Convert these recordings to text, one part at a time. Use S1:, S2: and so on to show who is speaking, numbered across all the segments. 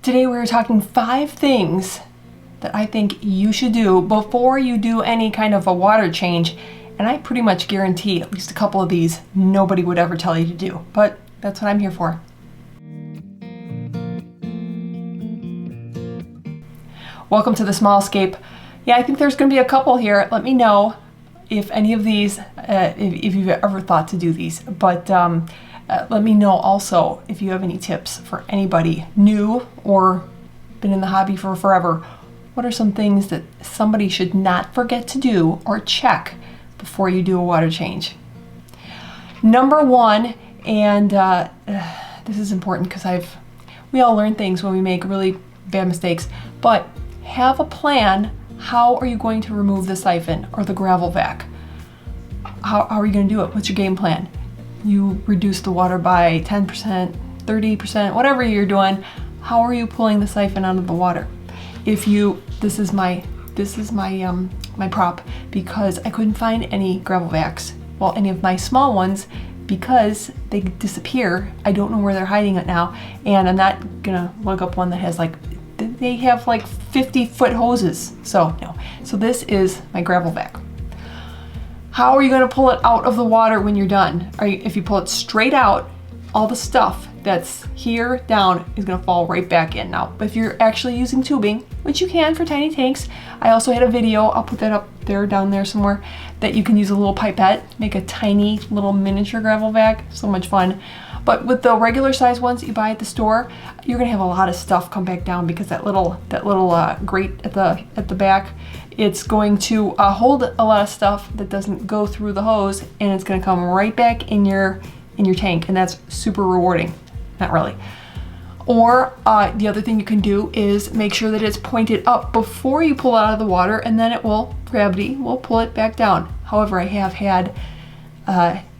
S1: Today we're talking 5 things that I think you should do before you do any kind of a water change. And I pretty much guarantee at least a couple of these nobody would ever tell you to do, but that's what I'm here for. Welcome to the small Scape. Yeah, I think there's going to be a couple here. Let me know if any of these, if you've ever thought to do these. But let me know also if you have any tips for anybody new or been in the hobby for forever. What are some things that somebody should not forget to do or check before you do a water change? Number 1, and this is important because we all learn things when we make really bad mistakes, but have a plan. How are you going to remove the siphon or the gravel vac? How are you going to do it? What's your game plan? You reduce the water by 10%, 30%, whatever you're doing. How are you pulling the siphon out of the water? This is my prop because I couldn't find any gravel vacs. Well, any of my small ones, because they disappear. I don't know where they're hiding it now, and I'm not gonna look up one that has they have 50-foot hoses. So no. So this is my gravel vac. How are you going to pull it out of the water when you're done? If you pull it straight out, all the stuff that's here down is going to fall right back in. Now, if you're actually using tubing, which you can for tiny tanks, I also had a video, I'll put that up there, down there somewhere, that you can use a little pipette, make a tiny little miniature gravel vac. So much fun. But with the regular size ones that you buy at the store, you're going to have a lot of stuff come back down because that little grate at the back, it's going to hold a lot of stuff that doesn't go through the hose, and it's going to come right back in your tank, and that's super rewarding. Not really. Or the other thing you can do is make sure that it's pointed up before you pull it out of the water, and then gravity will pull it back down. However, I have had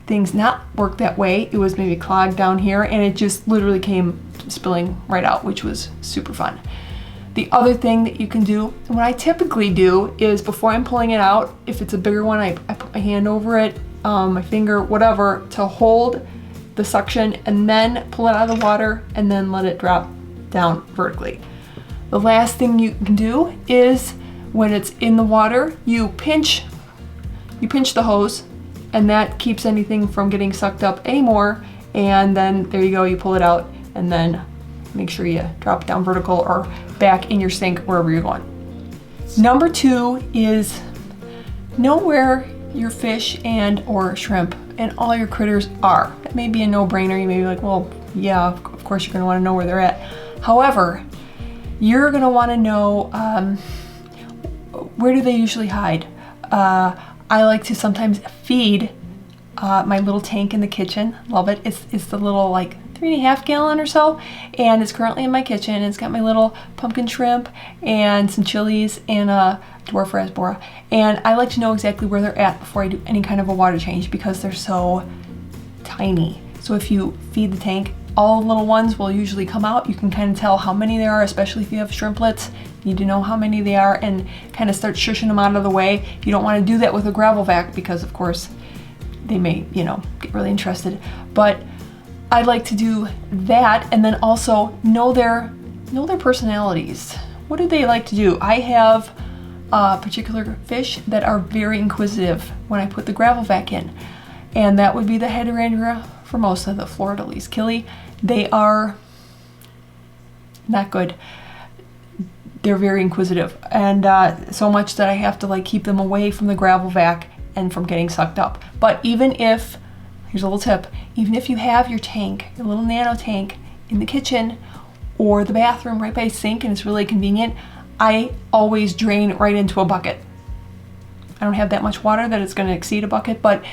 S1: things not work that way. It was maybe clogged down here, and it just literally came spilling right out, which was super fun. The other thing that you can do, and what I typically do, is before I'm pulling it out, if it's a bigger one, I put my hand over it, my finger, whatever, to hold the suction, and then pull it out of the water, and then let it drop down vertically. The last thing you can do is, when it's in the water, you pinch the hose, and that keeps anything from getting sucked up anymore, and then there you go, you pull it out, and then make sure you drop it down vertical or back in your sink, wherever you're going. Number 2 is know where your fish and or shrimp and all your critters are. That may be a no-brainer. You may be like, well, yeah, of course you're gonna wanna know where they're at. However, you're gonna wanna know where do they usually hide. I like to sometimes feed my little tank in the kitchen. Love it. It's the little 3.5 gallon or so, and it's currently in my kitchen. It's got my little pumpkin shrimp and some chilies and a dwarf rasbora, and I like to know exactly where they're at before I do any kind of a water change because they're so tiny. So if you feed the tank, all the little ones will usually come out. You can kind of tell how many there are, especially if you have shrimplets. You need to know how many they are and kind of start shushing them out of the way. You don't want to do that with a gravel vac because, of course, they may, get really interested. But I like to do that, and then also know their personalities. What do they like to do? I have particular fish that are very inquisitive when I put the gravel vac in, and that would be the hydrangea formosa, the fleur-de-lis killie. They are not good. They're very inquisitive, and so much that I have to keep them away from the gravel vac and from getting sucked up. But even if, here's a little tip, even if you have your tank, your little nano tank in the kitchen or the bathroom right by a sink and it's really convenient, I always drain right into a bucket. I don't have that much water that it's going to exceed a bucket, but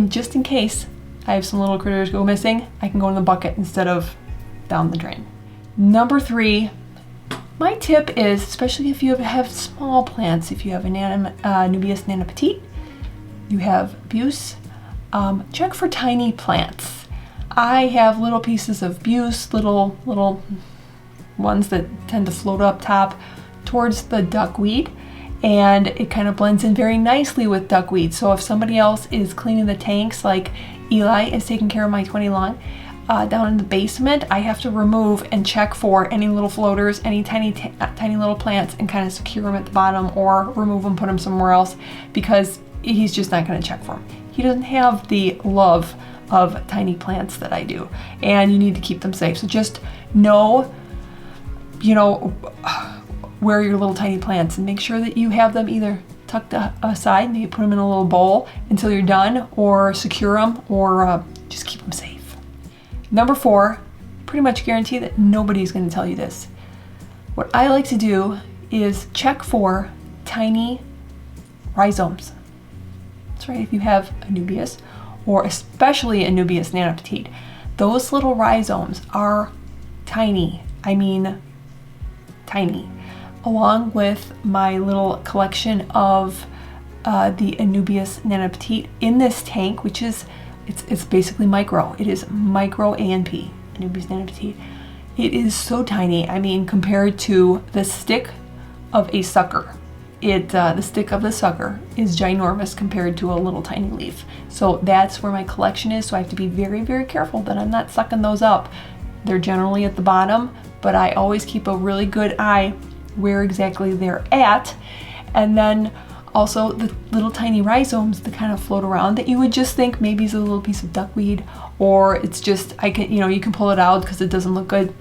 S1: just in case I have some little critters go missing, I can go in the bucket instead of down the drain. Number 3, my tip is, especially if you have small plants, if you have a Nubius Nana Petite, you have Buse, check for tiny plants. I have little pieces of Buse, little ones that tend to float up top towards the duckweed, and it kind of blends in very nicely with duckweed. So if somebody else is cleaning the tanks, like Eli is taking care of my 20 lawn, down in the basement, I have to remove and check for any little floaters, any tiny little plants, and kind of secure them at the bottom, or remove them, put them somewhere else, because he's just not going to check for them. He doesn't have the love of tiny plants that I do, and you need to keep them safe. So just know, you know, where are your little tiny plants, and make sure that you have them either tucked aside, maybe put them in a little bowl until you're done, or secure them, or just keep them safe. Number 4, pretty much guarantee that nobody's going to tell you this. What I like to do is check for tiny rhizomes. That's right, if you have Anubias, or especially Anubias nanopetite, those little rhizomes are tiny. I mean, tiny. Along with my little collection of the Anubias nanopetite in this tank, which is it's basically micro. It is micro ANP, Anubias nanopetite. It is so tiny. I mean, compared to the stick of a sucker, the stick of the sucker is ginormous compared to a little tiny leaf. So that's where my collection is. So I have to be very, very careful that I'm not sucking those up. They're generally at the bottom, but I always keep a really good eye where exactly they're at. And then also the little tiny rhizomes that kind of float around that you would just think maybe is a little piece of duckweed, or it's just, you can pull it out because it doesn't look good.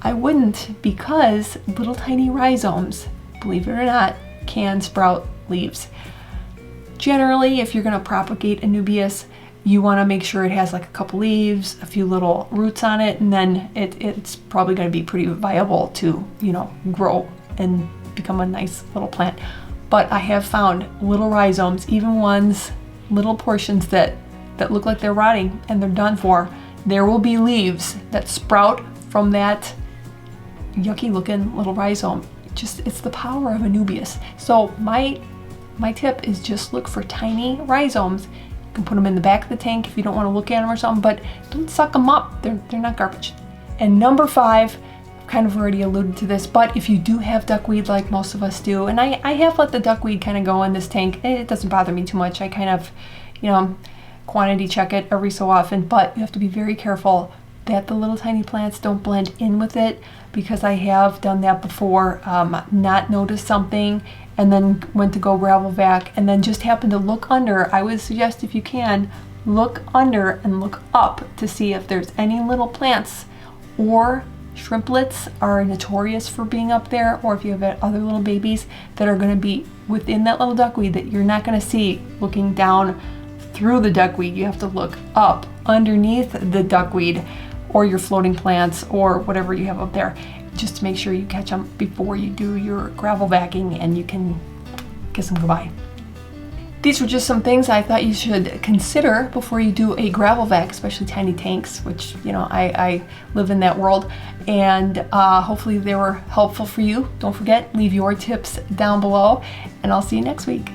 S1: I wouldn't, because little tiny rhizomes, believe it or not, can sprout leaves. Generally, if you're going to propagate Anubias, you want to make sure it has like a couple leaves, a few little roots on it, and then it's probably going to be pretty viable to, grow and become a nice little plant. But I have found little rhizomes, even ones, little portions that look like they're rotting and they're done for. There will be leaves that sprout from that yucky looking little rhizome. It's the power of Anubias. So my tip is just look for tiny rhizomes. You can put them in the back of the tank if you don't want to look at them or something, but don't suck them up. They're not garbage. And number 5, kind of already alluded to this, but if you do have duckweed like most of us do, and I have let the duckweed kind of go in this tank, it doesn't bother me too much. I kind of, quantity check it every so often, but you have to be very careful that the little tiny plants don't blend in with it, because I have done that before, not noticed something and then went to go gravel vac and then just happened to look under. I would suggest, if you can, look under and look up to see if there's any little plants, or shrimplets are notorious for being up there, or if you have other little babies that are going to be within that little duckweed that you're not going to see looking down through the duckweed. You have to look up underneath the duckweed, or your floating plants, or whatever you have up there, just to make sure you catch them before you do your gravel vacuuming and you can kiss them goodbye. These were just some things I thought you should consider before you do a gravel vac, especially tiny tanks, which, I live in that world, and hopefully they were helpful for you. Don't forget, leave your tips down below, and I'll see you next week.